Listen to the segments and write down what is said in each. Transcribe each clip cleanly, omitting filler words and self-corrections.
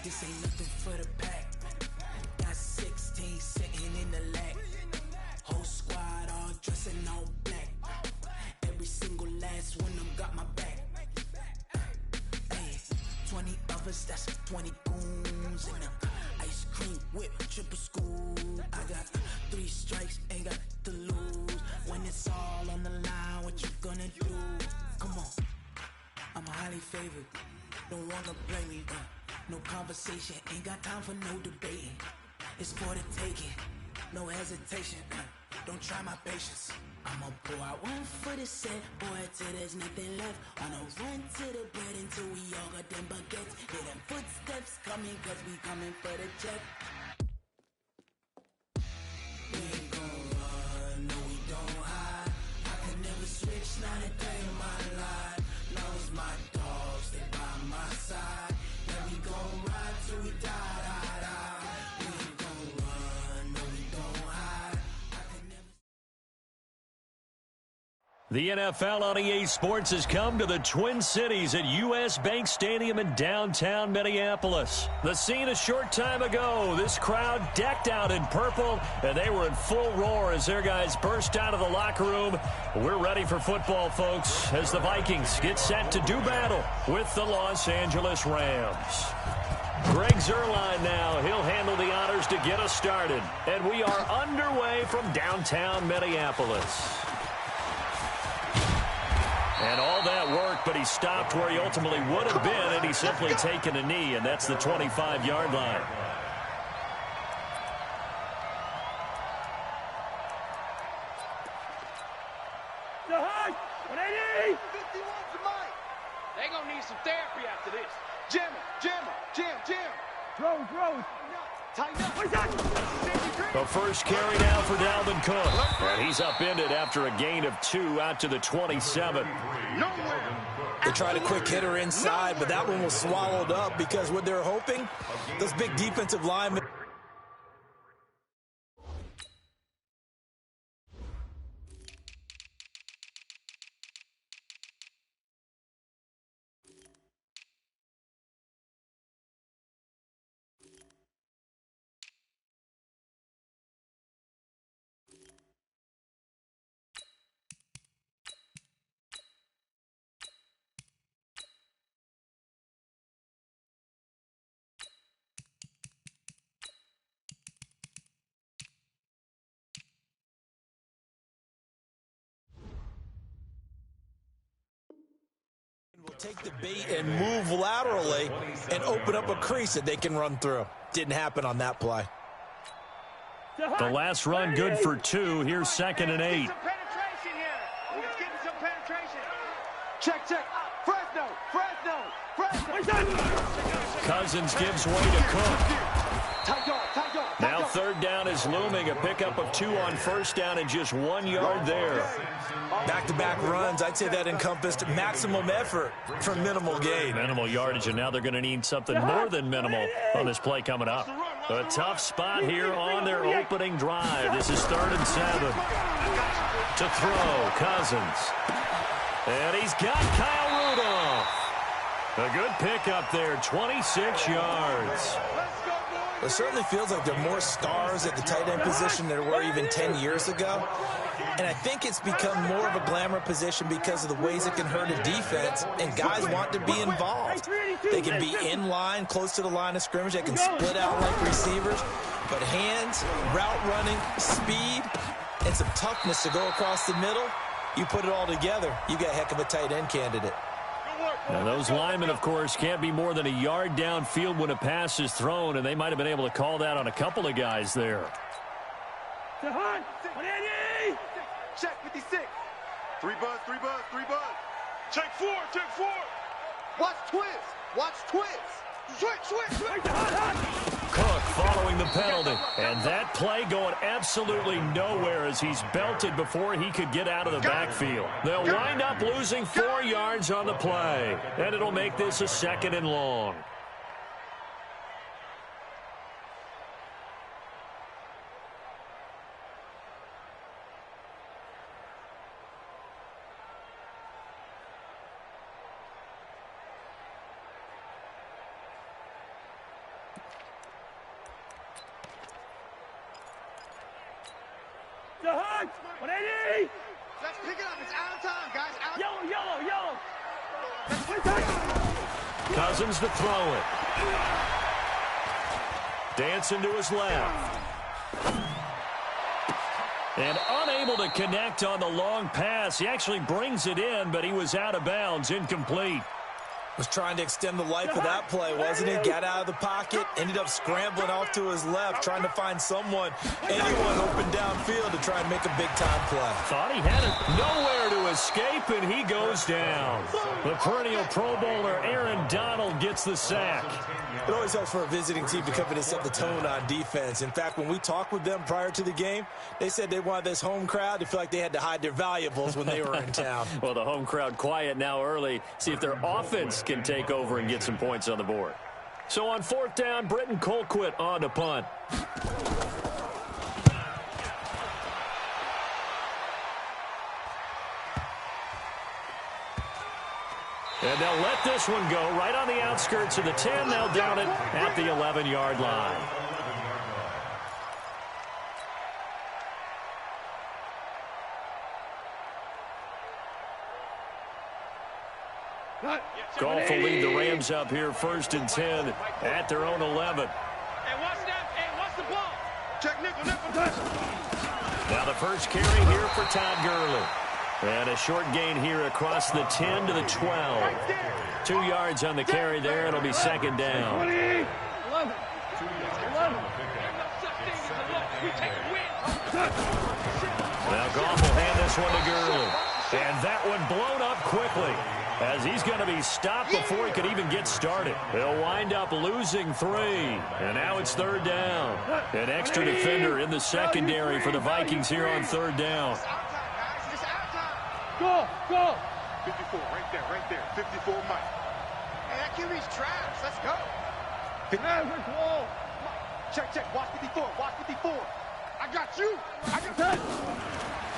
This ain't nothing for the pack. Got 16 sitting in the lag. Whole squad all dressing all black. Every single last one of them got my back. Hey, 20 of us, that's 20 goons in the ice cream whip, triple school. I got 3 strikes, ain't got to lose. When it's all on the line, what you gonna do? Come on, I'm highly favored. Don't wanna blame me, no conversation, ain't got time for no debating. It's for the taking, no hesitation, don't try my patience. I'ma pour out one for the set, boy, till there's nothing left. On a run to the bread until we all got them baguettes. Hear them footsteps coming, cause we coming for the check. We ain't gon' run, no we don't hide. I could never switch, not a day in my life. Long as my dogs, they by my side. Yeah, we gon' ride till we die, die, die. We ain't gon' run, no we don't hide. I could never. The NFL on EA Sports has come to the Twin Cities at U.S. Bank Stadium in downtown Minneapolis. The scene a short time ago, this crowd decked out in purple, and they were in full roar as their guys burst out of the locker room. We're ready for football, folks, as the Vikings get set to do battle with the Los Angeles Rams. Greg Zuerlein now, he'll handle the honors to get us started. And we are underway from downtown Minneapolis. And all that work, but he stopped where he ultimately would have been, and he's simply taken a knee, and that's the 25-yard line. They're going to need some therapy after this. Jim. Throw. Tighten up. The first carry now for Dalvin Cook. And he's upended after a gain of 2 out to the 27. They tried a quick hitter inside, but that one was swallowed up because what they're hoping, those big defensive linemen. Will take the bait and move laterally and open up a crease that they can run through. Didn't happen on that play. The last run good for 2. Here's 2nd and 8. Some penetration here. He's getting some penetration. Check. Fresno. Cousins gives way to Cook. Tight dog. Now 3rd down is looming. A pickup of 2 on 1st down and just 1 yard there. Back-to-back runs, I'd say that encompassed maximum effort for minimal gain. Minimal yardage, and now they're going to need something more than minimal on this play coming up. A tough spot here on their opening drive. This is 3rd and 7. To throw, Cousins. And he's got Kyle Rudolph. A good pickup there, 26 yards. It certainly feels like there are more stars at the tight end position than there were even 10 years ago. And I think it's become more of a glamour position because of the ways it can hurt a defense, and guys want to be involved. They can be in line, close to the line of scrimmage. They can split out like receivers. But hands, route running, speed, and some toughness to go across the middle, you put it all together, you got a heck of a tight end candidate. Now those linemen, of course, can't be more than a yard downfield when a pass is thrown, and they might have been able to call that on a couple of guys there. Check 56. 3 buzz. Check 4. Watch twist. Switch. Cook following the penalty, and that play going absolutely nowhere as he's belted before he could get out of the backfield. They'll wind up losing 4 yards on the play, and it'll make this a 2nd and long. Let's pick it up. It's out of time, guys. Out. Yellow. Cousins to throw it. Dancing to his left. And unable to connect on the long pass. He actually brings it in, but he was out of bounds, incomplete. Was trying to extend the life of that play, wasn't he? Got out of the pocket, ended up scrambling off to his left, trying to find anyone open downfield to try and make a big-time play. Thought he had it nowhere to escape, and he goes down. The perennial Pro Bowler Aaron Donald gets the sack. It always helps for a visiting team to come in and set the tone on defense. In fact, when we talked with them prior to the game, they said they wanted this home crowd to feel like they had to hide their valuables when they were in town. Well, the home crowd quiet now early. See if their offense can take over and get some points on the board. So on 4th down, Britton Colquitt on to punt. And they'll let this one go right on the outskirts of the 10. They'll down it at the 11-yard line. Goff will lead the Rams up here 1st and 10 at their own 11. Hey, watch that. Hey, watch the ball. Check nickel. Now the first carry here for Todd Gurley. And a short gain here across the 10 to the 12. 2 yards on the carry there. It'll be 2nd down. 11. Now Goff will hand this one to Gurley. And that one blown up quickly, as he's going to be stopped before he could even get started. He'll wind up losing 3. And now it's 3rd down. An extra defender in the secondary for the Vikings here on 3rd down. Go. 54, right there. 54, Mike. Hey, that QB's trash. Let's go. Check. Watch 54. I got you.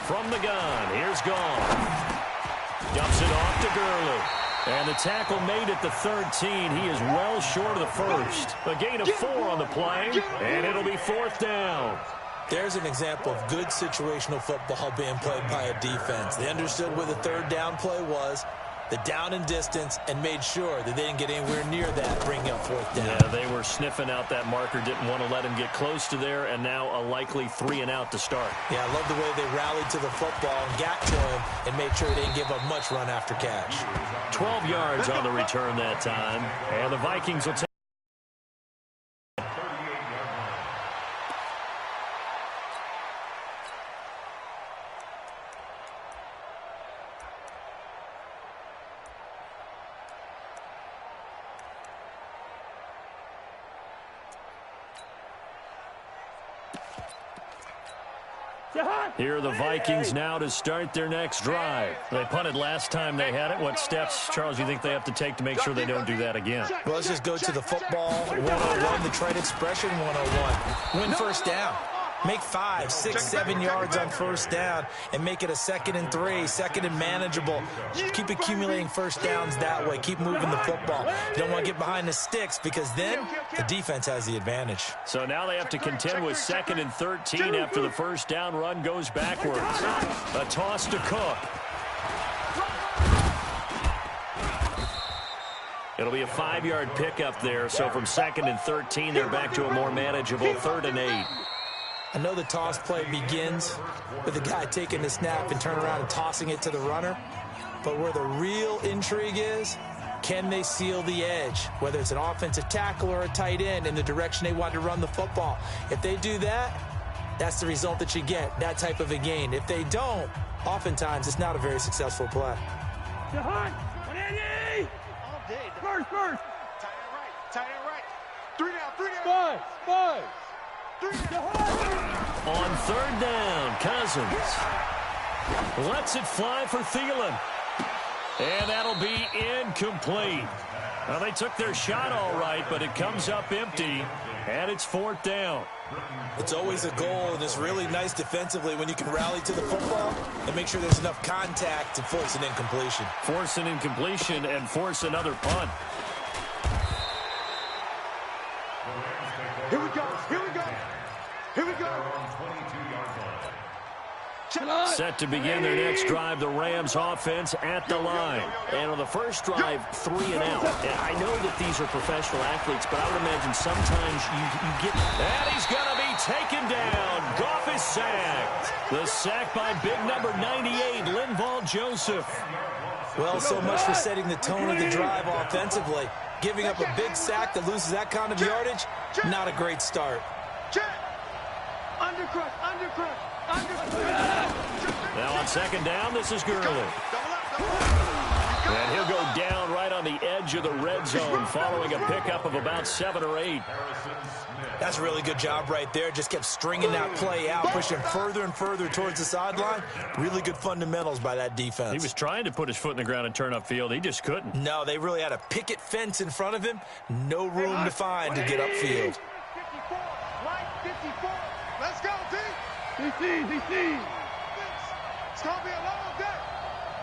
From the gun, here's Goff. Dumps it off to Gurley. And the tackle made at the 13. He is well short of the first. A gain of 4 on the play, and it'll be 4th down. There's an example of good situational football being played by a defense. They understood where the 3rd down play was, the down and distance, and made sure that they didn't get anywhere near that, bringing up 4th down. Yeah, they were sniffing out that marker, didn't want to let him get close to there, and now a likely 3 and out to start. Yeah, I love the way they rallied to the football and got to him and made sure they didn't give up much run after catch. 12 yards on the return that time, and the Vikings will take. Here are the Vikings now to start their next drive. They punted last time they had it. What steps, Charles, you think they have to take to make sure they don't do that again? Well, let's just go to the football 101, the trade expression 101. Win 1st down. Make 5, 6, 7 yards on 1st down and make it a 2nd and 3, 2nd and manageable. Keep accumulating 1st downs that way. Keep moving the football. You don't want to get behind the sticks because then the defense has the advantage. So now they have to contend with 2nd and 13 after the 1st down run goes backwards. A toss to Cook. It'll be a 5-yard pickup there. So from 2nd and 13, they're back to a more manageable 3rd and 8. I know the toss play begins with the guy taking the snap and turning around and tossing it to the runner. But where the real intrigue is, can they seal the edge? Whether it's an offensive tackle or a tight end in the direction they want to run the football. If they do that, that's the result that you get, that type of a gain. If they don't, oftentimes it's not a very successful play. All day. First. Tight end right. 3 down. 5. On 3rd down, Cousins lets it fly for Thielen. And that'll be incomplete. Well, they took their shot all right, but it comes up empty, and it's 4th down. It's always a goal, and it's really nice defensively when you can rally to the football and make sure there's enough contact to force an incompletion. Force an incompletion and force another punt. Set to begin their next drive, the Rams offense at the line. And on the first drive, 3 and out. And I know that these are professional athletes, but I would imagine sometimes you get... And he's going to be taken down. Goff is sacked. The sack by big number 98, Linval Joseph. Well, so much for setting the tone of the drive offensively. Giving up a big sack that loses that kind of yardage, not a great start. Undercrush. Now on second down, this is Gurley. And he'll go down right on the edge of the red zone following a pickup of about 7 or 8. That's a really good job right there. Just kept stringing that play out, pushing further and further towards the sideline. Really good fundamentals by that defense. He was trying to put his foot in the ground and turn upfield. He just couldn't. No, they really had a picket fence in front of him. No room to find to get upfield. 54. Let's go, D. DC. It's going to be a long day.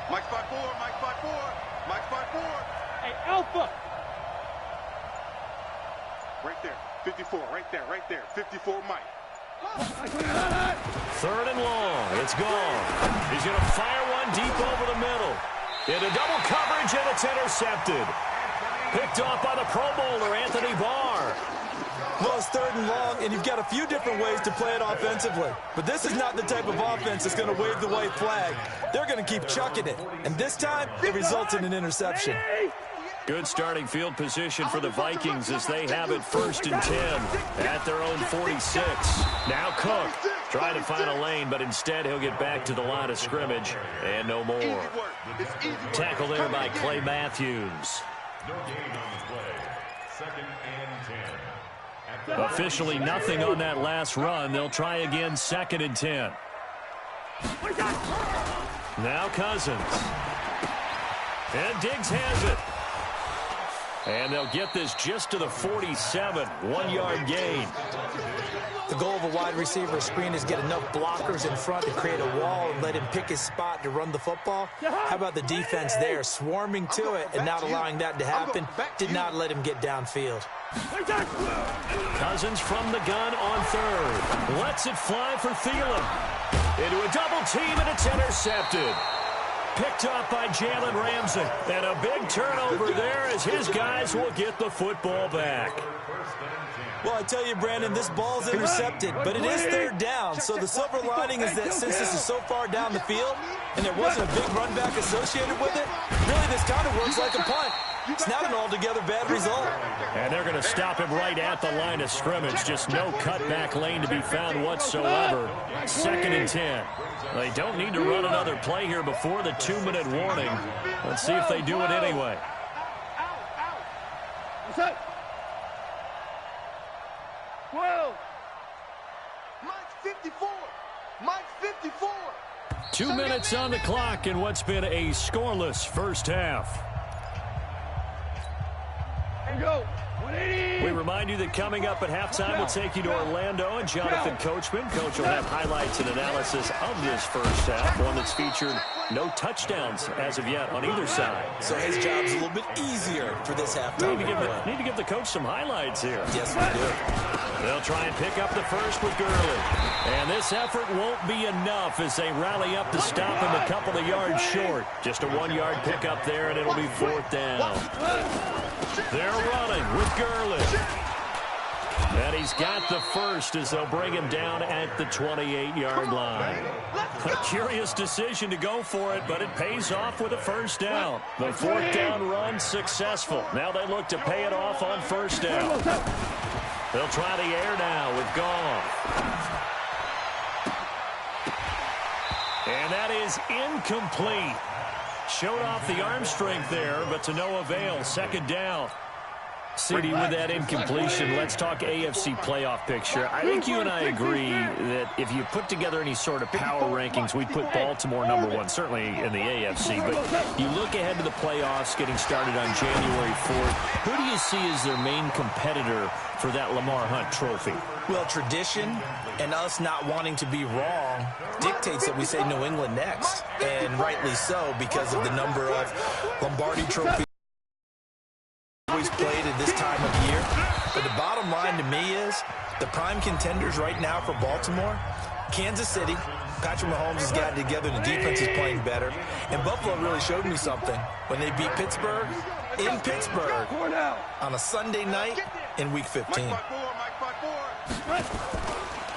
Mike's by 4. Hey, Alpha. Right there. 54. Right there. 54, Mike. 3rd and long. It's gone. He's going to fire one deep over the middle. Into double coverage, and it's intercepted. Picked off by the Pro Bowler, Anthony Barr. Well, it's 3rd and long, and you've got a few different ways to play it offensively. But this is not the type of offense that's going to wave the white flag. They're going to keep chucking it. And this time, it results in an interception. Good starting field position for the Vikings as they have it 1st and 10 at their own 46. Now Cook trying to find a lane, but instead he'll get back to the line of scrimmage and no more. Tackle there by Clay Matthews. No gain on the play. 2nd and 10. Officially nothing on that last run. They'll try again 2nd and 10. Now Cousins. And Diggs has it. And they'll get this just to the 47. 1-yard gain. The goal of a wide receiver screen is get enough blockers in front to create a wall and let him pick his spot to run the football. How about the defense there, swarming to it and not allowing that to happen? Did not let him get downfield. Cousins from the gun on 3rd. Lets it fly for Thielen. Into a double team, and it's intercepted. Picked up by Jalen Ramsey. And a big turnover there as his guys will get the football back. Well, I tell you, Brandon, this ball's intercepted, but it is 3rd down. So the silver lining is that since this is so far down the field and there wasn't a big run back associated with it, really this kind of works like a punt. It's not an altogether bad result. And they're going to stop him right at the line of scrimmage. Just no cutback lane to be found whatsoever. 2nd and 10. They don't need to run another play here before the 2-minute warning. Let's see if they do it anyway. What's up? 12. Mike's 54. 2 minutes on the clock in what's been a scoreless first half. And go. 180. We remind you that coming up at halftime, we'll take you to Orlando and Jonathan Coachman. Coach will have highlights and analysis of this first half, one that's featured no touchdowns as of yet on either side. So his job's a little bit easier for this halftime. Need to give the coach some highlights here. Yes, we do. They'll try and pick up the first with Gurley. And this effort won't be enough as they rally up to stop him a couple of yards short. Just a 1-yard pickup there, and it'll be 4th down. They're running with Gurley. And he's got the first as they'll bring him down at the 28-yard line. A curious decision to go for it, but it pays off with a 1st down. The 4th down run successful. Now they look to pay it off on 1st down. They'll try the air now with Goff. And that is incomplete. Showed off the arm strength there, but to no avail. 2nd down. CD, with that incompletion, let's talk AFC playoff picture. I think you and I agree that if you put together any sort of power rankings, we'd put Baltimore #1, certainly in the AFC. But you look ahead to the playoffs getting started on January 4th. Who do you see as their main competitor for that Lamar Hunt trophy? Well, tradition and us not wanting to be wrong dictates that we say New England next. And rightly so, because of the number of Lombardi trophies played at this time of year. But the bottom line to me is the prime contenders right now for Baltimore, Kansas City. Patrick Mahomes has gotten together. The defense is playing better. And Buffalo really showed me something when they beat Pittsburgh in Pittsburgh on a Sunday night in Week 15.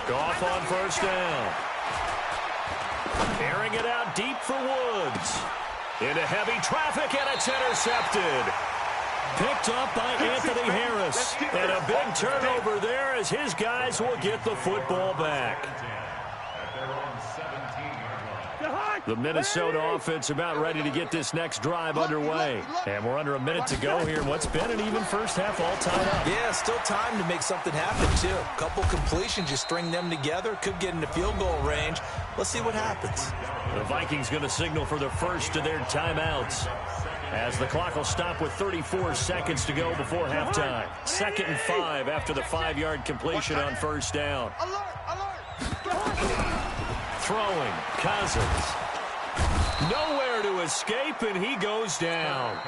Goff on first down. Airing it out deep for Woods. Into heavy traffic, and it's intercepted. Picked up by Anthony Harris. And a big turnover there as his guys will get the football back. The Minnesota offense about ready to get this next drive underway. And we're under a minute to go here in what's been an even first half all tied up. Yeah, still time to make something happen, too. A couple completions, you string them together, could get into field goal range. Let's see what happens. The Vikings going to signal for the first of their timeouts, as the clock will stop with 34 seconds to go before halftime. 2nd and 5 after the 5-yard completion on first down. Throwing, Cousins. Nowhere to escape, and he goes down.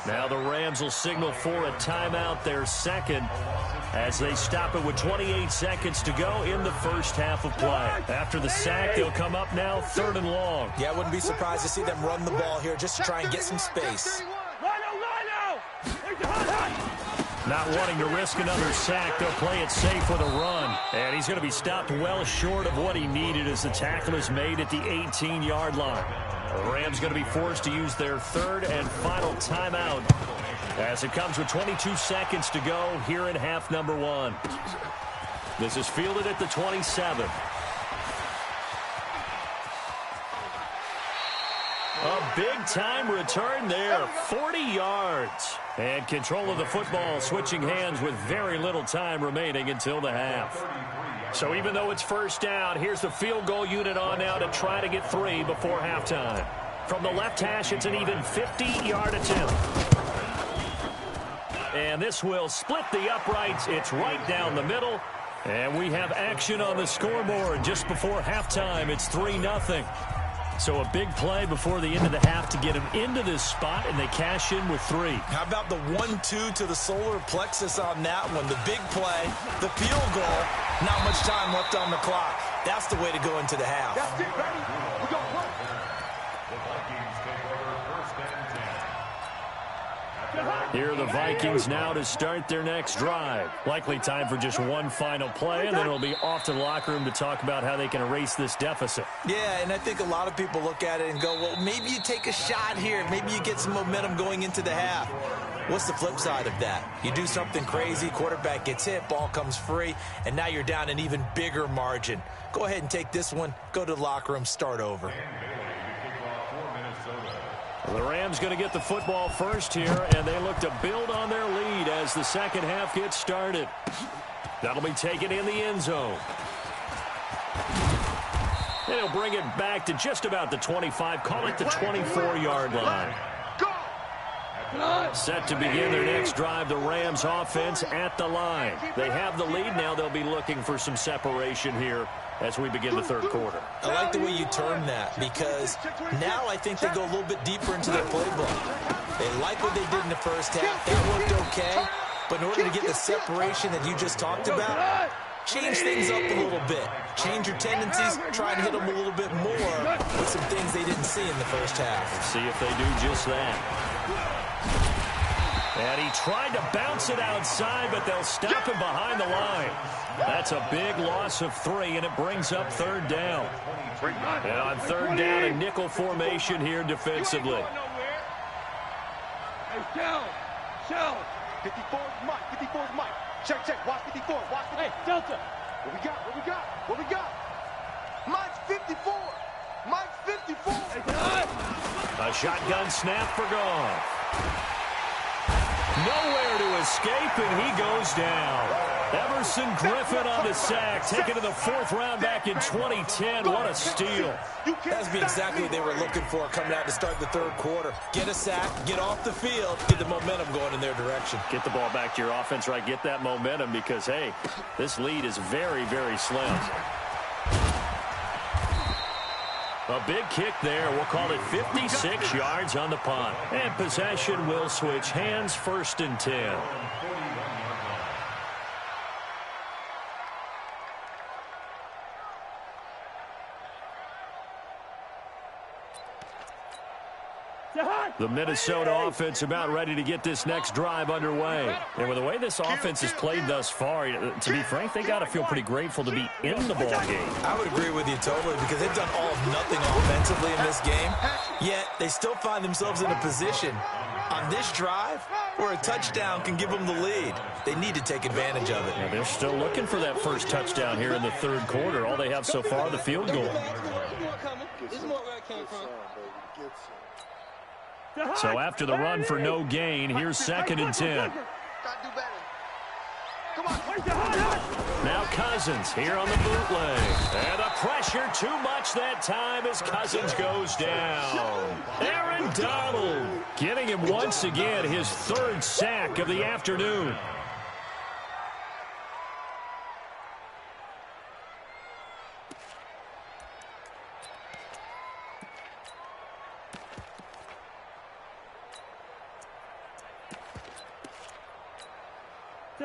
Now the Rams will signal for a timeout, their second, as they stop it with 28 seconds to go in the first half of play. After the sack, they'll come up now 3rd and long. Yeah, I wouldn't be surprised to see them run the ball here just to try and get some space. Not wanting to risk another sack, they'll play it safe with a run. And he's going to be stopped well short of what he needed as the tackle is made at the 18-yard line. The Rams going to be forced to use their 3rd and final timeout as it comes with 22 seconds to go here in half number 1. This is fielded at the 27. A big-time return there, 40 yards. And control of the football switching hands with very little time remaining until the half. So even though it's first down, here's the field goal unit on now to try to get 3 before halftime. From the left hash, it's an even 50-yard attempt. And this will split the uprights. It's right down the middle. And we have action on the scoreboard just before halftime. It's 3-0. So a big play before the end of the half to get him into this spot, and they cash in with 3. How about the 1-2 to the solar plexus on that one? The big play, the field goal, not much time left on the clock. That's the way to go into the half. That's it, ready? We're going to work. The Vikings take over 1st and 10. Here are the Vikings now to start their next drive. Likely time for just one final play, and then it'll be off to the locker room to talk about how they can erase this deficit. Yeah, and I think a lot of people look at it and go, well, maybe you take a shot here. Maybe you get some momentum going into the half. What's the flip side of that? You do something crazy, quarterback gets hit, ball comes free, and now you're down an even bigger margin. Go ahead and take this one, go to the locker room, start over. The Rams going to get the football first here, and they look to build on their lead as the second half gets started. That'll be taken in the end zone. And he'll bring it back to just about the 25, call it the 24-yard line. Set to begin their next drive, the Rams offense at the line. They have the lead now. They'll be looking for some separation here as we begin the 3rd quarter. I like the way you turn that, because now I think they go a little bit deeper into their playbook. They like what they did in the first half. That looked okay. But in order to get the separation that you just talked about, change things up a little bit. Change your tendencies, try and hit them a little bit more with some things they didn't see in the first half. Let's see if they do just that. And he tried to bounce it outside, but they'll stop him behind the line. That's a big loss of 3, and it brings up 3rd down. And on 3rd down, a nickel formation here defensively. Hey, Shell. 54's Mike. 54's Mike. Check. Watch 54. Watch 54. Hey, Delta. What we got? Mike's 54. Mike's 54. A shotgun snap for Goff. Nowhere to escape, and he goes down. Emerson Griffin on the sack, taken to the 4th round back in 2010. What a steal. That's exactly what they were looking for coming out to start the 3rd quarter. Get a sack, get off the field, get the momentum going in their direction. Get the ball back to your offense, right? Get that momentum because, hey, this lead is very, very slim. A big kick there. We'll call it 56 yards on the punt. And possession will switch hands, 1st and 10. The Minnesota offense about ready to get this next drive underway. And with the way this offense has played thus far, to be frank, they got to feel pretty grateful to be in the ball game. I would agree with you totally because they've done all of nothing offensively in this game, yet they still find themselves in a position on this drive where a touchdown can give them the lead. They need to take advantage of it. Yeah, they're still looking for that first touchdown here in the third quarter. All they have so far, the field goal. So after the run for no gain, here's 2nd and 10. Now Cousins here on the bootleg. And the pressure too much that time as Cousins goes down. Aaron Donald getting him once again his 3rd sack of the afternoon.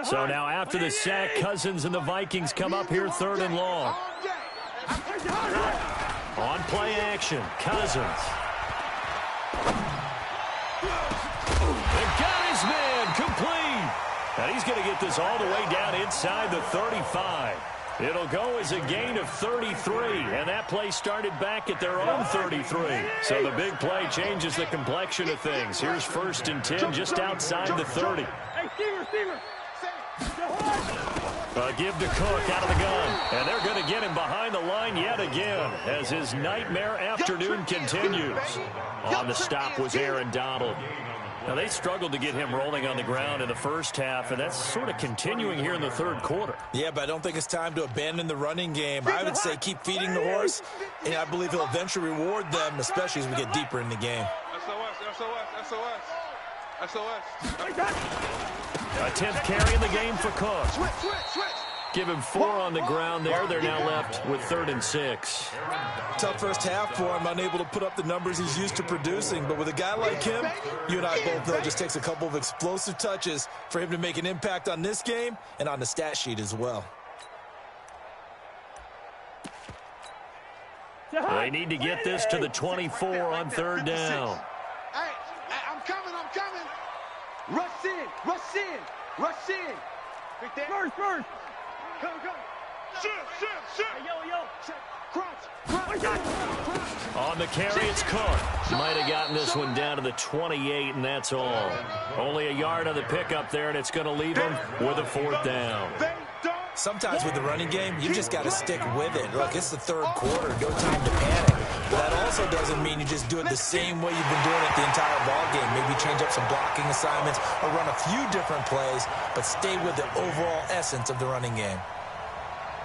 So now after the sack, Cousins and the Vikings come up here 3rd and long. On play action, Cousins. And got his man complete. And he's going to get this all the way down inside the 35. It'll go as a gain of 33, and that play started back at their own 33. So the big play changes the complexion of things. Here's 1st and 10 just outside the 30. Give to Cook out of the gun. And they're going to get him behind the line yet again as his nightmare afternoon continues. On the stop was Aaron Donald. Now, they struggled to get him rolling on the ground in the first half, and that's sort of continuing here in the third quarter. Yeah, but I don't think it's time to abandon the running game. I would say keep feeding the horse, and I believe he'll eventually reward them, especially as we get deeper in the game. A 10th carry in the game for Cook. Give him 4 on the ground there. They're now left with 3rd and 6. Tough first half for him, unable to put up the numbers he's used to producing. But with a guy like him, you and I both know it just takes a couple of explosive touches for him to make an impact on this game and on the stat sheet as well. They need to get this to the 24 on 3rd down. Hey, I'm coming. Rush in. First. Go. Shoot. Yo. Crunch. On the carry, it's Cook. Might have gotten this one down to the 28, and that's all. Only a yard on the pickup there, and it's going to leave him with a 4th down. Sometimes with the running game, you just got to stick with it. Look, it's the third quarter. No time to panic. But that also doesn't mean you just do it the same way you've been doing it the entire ball game. Maybe change up some blocking assignments or run a few different plays, but stay with the overall essence of the running game.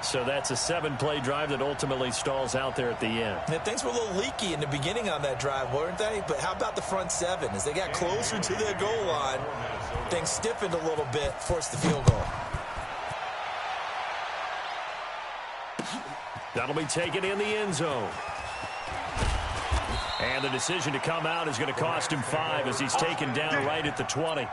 So that's a 7-play drive that ultimately stalls out there at the end. And things were a little leaky in the beginning on that drive, weren't they? But how about the front 7? As they got closer to their goal line, things stiffened a little bit, forced the field goal. That'll be taken in the end zone. And the decision to come out is going to cost him 5 as he's taken down right at the 20.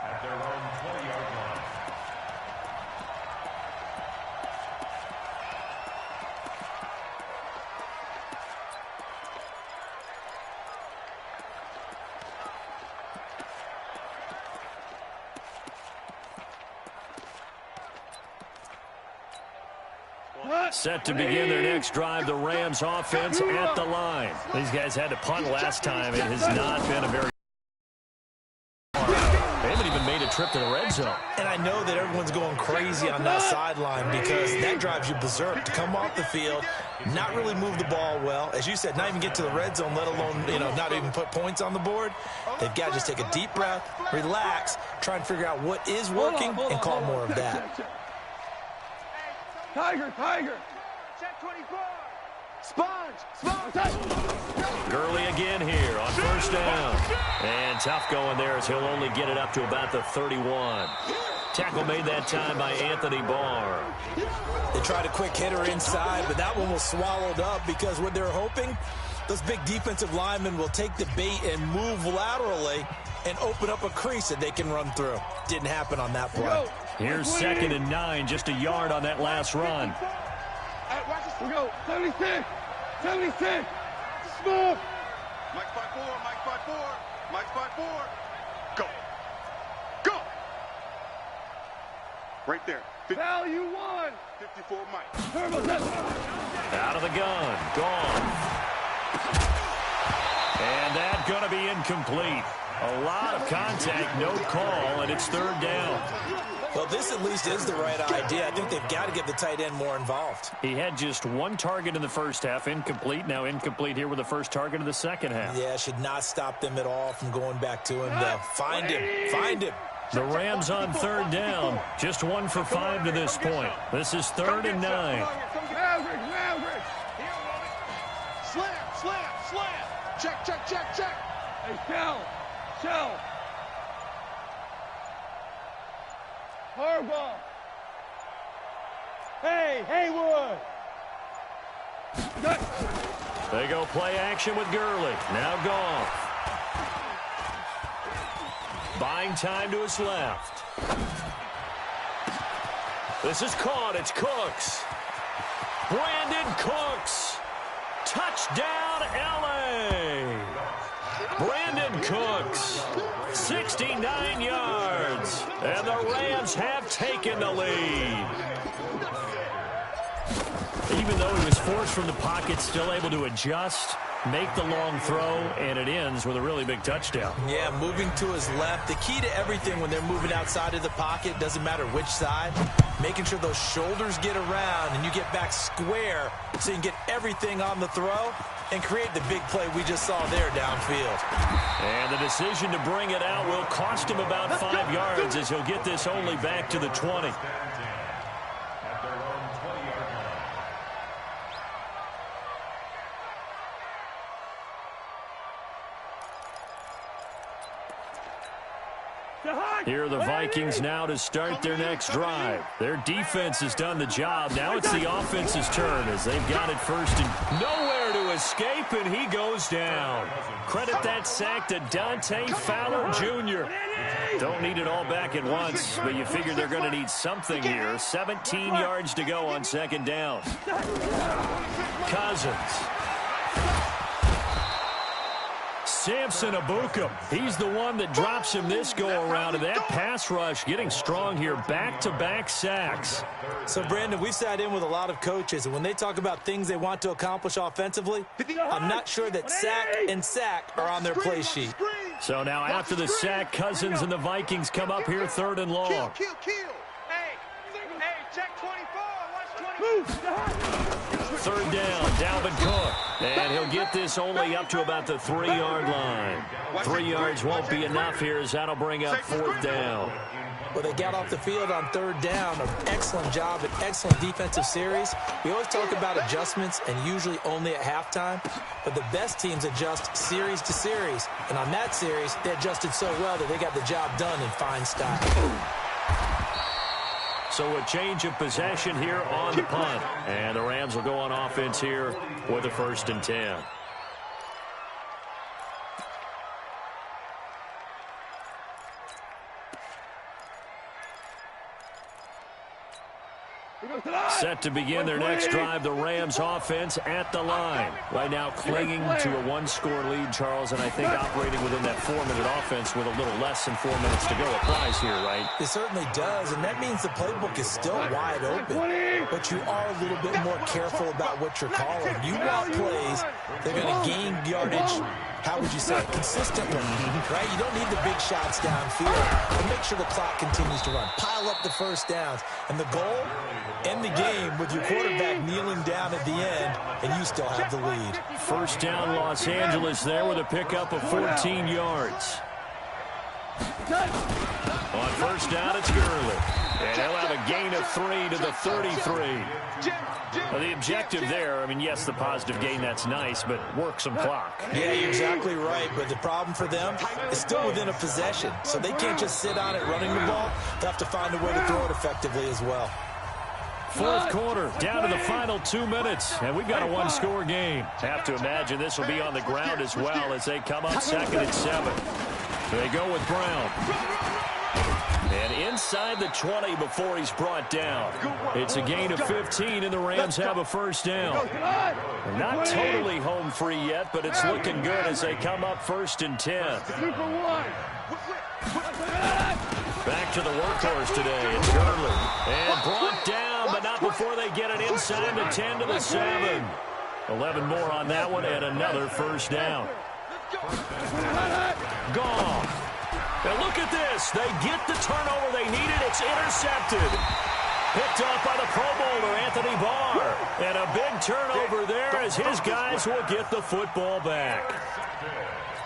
Set to begin their next drive, the Rams offense at the line. These guys had to punt last time. It has not been a very... They haven't even made a trip to the red zone. And I know that everyone's going crazy on that sideline because that drives you berserk to come off the field, not really move the ball well. As you said, not even get to the red zone, let alone, not even put points on the board. They've got to just take a deep breath, relax, try and figure out what is working and call more of that. Tiger. Check 24. Sponge. Gurley again here on 1st down. And tough going there as he'll only get it up to about the 31. Tackle made that time by Anthony Barr. They tried a quick hitter inside, but that one was swallowed up because what they're hoping, those big defensive linemen will take the bait and move laterally and open up a crease that they can run through. Didn't happen on that play. Here's 2nd and 9, just a yard on that last run. We go. 76. Smoke. Mike 5-4. Mike's by 4. Go. Go. Right there. Value 1. 54 Mike. Out of the gun. Gone. And that's going to be incomplete. A lot of contact, no call, and it's third down. Well, this at least is the right idea. I think they've got to get the tight end more involved. He had just one target in the first half, incomplete. Now incomplete here with the first target of the second half. Yeah, should not stop them at all from going back to him, though. Find him. Find him. The Rams on third down. Just 1 for 5 to this point. This is 3rd and 9. Slam. Check. Hey, Shell. Harbaugh. Hey, Haywood. They go play action with Gurley. Now gone. Buying time to his left. This is caught. It's Cooks. Brandon Cooks. Touchdown, L.A. Brandon Cooks. 69 yards. And the Rams have taken the lead. Even though he was forced from the pocket, still able to adjust, make the long throw, and it ends with a really big touchdown. Yeah, moving to his left. The key to everything when they're moving outside of the pocket, doesn't matter which side, making sure those shoulders get around and you get back square so you can get everything on the throw and create the big play we just saw there downfield. And the decision to bring it out will cost him about 5 yards as he'll get this only back to the 20. Here are the Vikings now to start their next drive. Their defense has done the job. Now it's the offense's turn as they've got it first and nowhere to escape, and he goes down. Credit that sack to Dante Fowler Jr. Don't need it all back at once, but you figure they're going to need something here. 17 yards to go on second down. Cousins. Samson Abuka, he's the one that drops him this go-around, and that pass rush getting strong here, back-to-back sacks. So, Brandon, we've sat in with a lot of coaches, and when they talk about things they want to accomplish offensively, I'm not sure that sack and sack are on their play sheet. So now after the sack, Cousins and the Vikings come up here 3rd and long. Kill. Hey, check 24. Watch 24. Third down, Dalvin Cook. And he'll get this only up to about the 3-yard line. 3 yards won't be enough here as that'll bring up 4th down. Well, they got off the field on 3rd down. An excellent job, an excellent defensive series. We always talk about adjustments and usually only at halftime, but the best teams adjust series to series. And on that series, they adjusted so well that they got the job done in fine style. So a change of possession here on the punt. And the Rams will go on offense here with a 1st and 10. Set to begin their next drive, the Rams offense at the line. Right now clinging to a 1-score lead, Charles, and I think operating within that 4-minute offense with a little less than 4 minutes to go applies here, right? It certainly does, and that means the playbook is still wide open. But you are a little bit more careful about what you're calling. You want plays that are going to gain yardage, how would you say, consistently, right? You don't need the big shots downfield. But make sure the clock continues to run. Pile up the first downs. And the goal, end the game with your quarterback kneeling down at the end, and you still have the lead. First down, Los Angeles there with a pickup of 14 yards. On first down, it's Gurley. And he'll have a gain of 3 to the 33. Well, the objective there, I mean, yes, the positive gain, that's nice, but work some clock. Yeah, you're exactly right, but the problem for them is still within a possession, so they can't just sit on it running the ball. They'll have to find a way to throw it effectively as well. Fourth quarter, down to the final 2 minutes, and we've got a 1-score game. Have to imagine this will be on the ground as well as they come up 2nd and 7. They go with Brown. And inside the 20 before he's brought down. It's a gain of 15, and the Rams have a first down. They're not totally home free yet, but it's looking good as they come up 1st and 10. Back to the workhorse today. It's Gurley. And brought down, but not before they get it inside the 10 to the 7. 11 more on that one, and another first down. Gone. And look at this. They get the turnover they needed. It's intercepted. Picked up by the Pro Bowler, Anthony Barr. And a big turnover there as his guys will get the football back.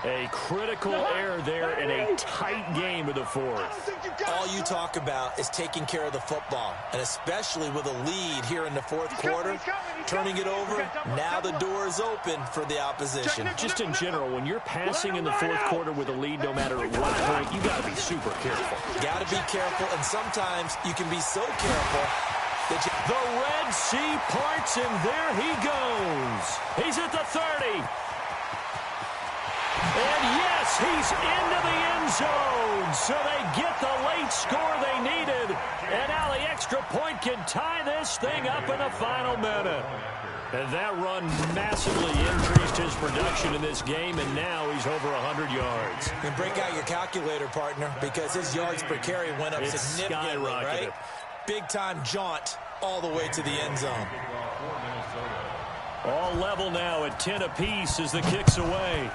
A critical error there in a tight game of the fourth. All you talk about is taking care of the football, and especially with a lead here in the fourth quarter, turning it over, now the door is open for the opposition. Just in general, when you're passing in the fourth quarter with a lead, no matter at what point, you got to be super careful. Got to be careful, and sometimes you can be so careful that you... The Red Sea parts, and there he goes. He's at the 30. And yes, he's into the end zone. So they get the late score they needed. And now the extra point can tie this thing up in the final minute. And that run massively increased his production in this game, and now he's over 100 yards. And break out your calculator, partner, because his yards per carry went up significantly, right? Big-time jaunt all the way to the end zone. All level now at 10 apiece as the kick's away.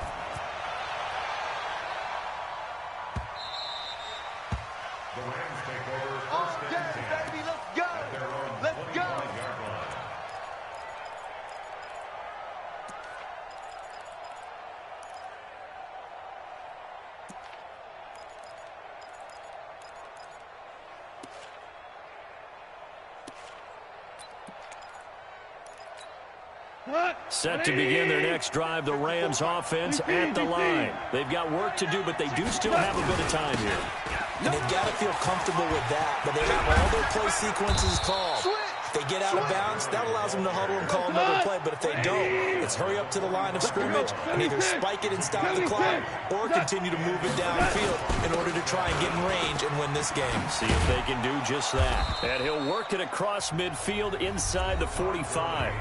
Set to begin their next drive, the Rams offense at the line. They've got work to do, but they do still have a bit of time here. And they've got to feel comfortable with that, but they have all their play sequences called. If they get out of bounds, that allows them to huddle and call another play, but if they don't, it's hurry up to the line of scrimmage and either spike it and stop the clock or continue to move it downfield in order to try and get in range and win this game. See if they can do just that. And he'll work it across midfield inside the 45.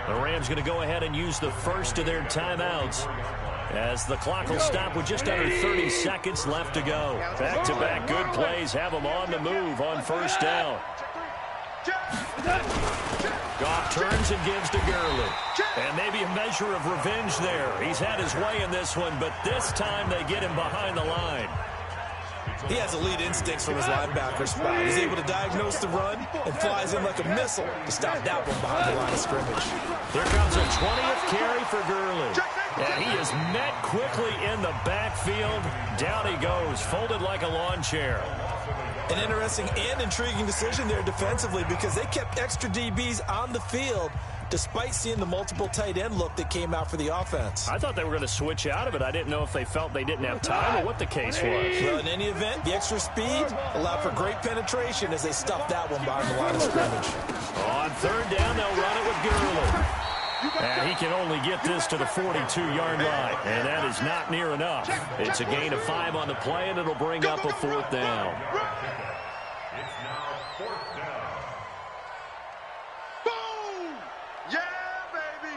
The Rams going to go ahead and use the first of their timeouts as the clock will stop with just under 30 seconds left to go. Back-to-back good plays have them on the move on first down. Goff turns and gives to Gurley. And maybe a measure of revenge there. He's had his way in this one, but this time they get him behind the line. He has elite instincts from his linebacker spot. He's able to diagnose the run and flies in like a missile to stop that one behind the line of scrimmage. Here comes a 20th carry for Gurley. And he is met quickly in the backfield. Down he goes, folded like a lawn chair. An interesting and intriguing decision there defensively because they kept extra DBs on the field despite seeing the multiple tight end look that came out for the offense. I thought they were going to switch out of it. I didn't know if they felt they didn't have time or what the case was. Well, in any event, the extra speed allowed for great penetration as they stuffed that one behind the line of scrimmage. On third down, they'll run it with Gurley. And he can only get this to the 42-yard line, and that is not near enough. It's a gain of 5 on the play, and it'll bring up a fourth down. It's now fourth down. Boom! Yeah, baby!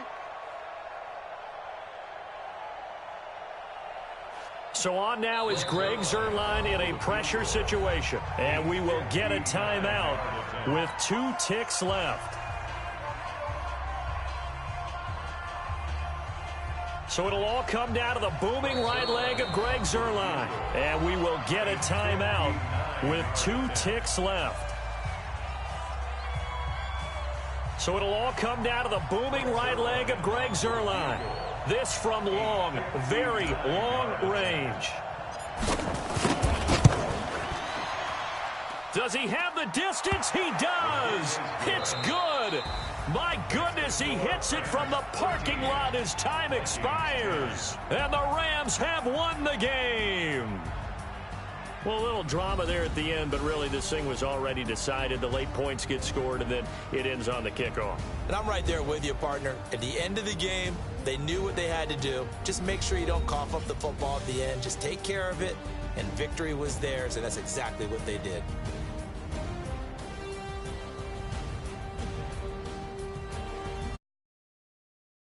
So on now is Greg Zuerlein in a pressure situation, and we will get a timeout with 2 ticks left. So it'll all come down to the booming right leg of Greg Zuerlein. And we will get a timeout with 2 ticks left. So it'll all come down to the booming right leg of Greg Zuerlein. This from long, very long range. Does he have the distance? He does. It's good. My goodness, he hits it from the parking lot as time expires. And the Rams have won the game. Well, a little drama there at the end, but really this thing was already decided. The late points get scored, and then it ends on the kickoff. And I'm right there with you, partner. At the end of the game, they knew what they had to do. Just make sure you don't cough up the football at the end. Just take care of it and victory was theirs, and that's exactly what they did.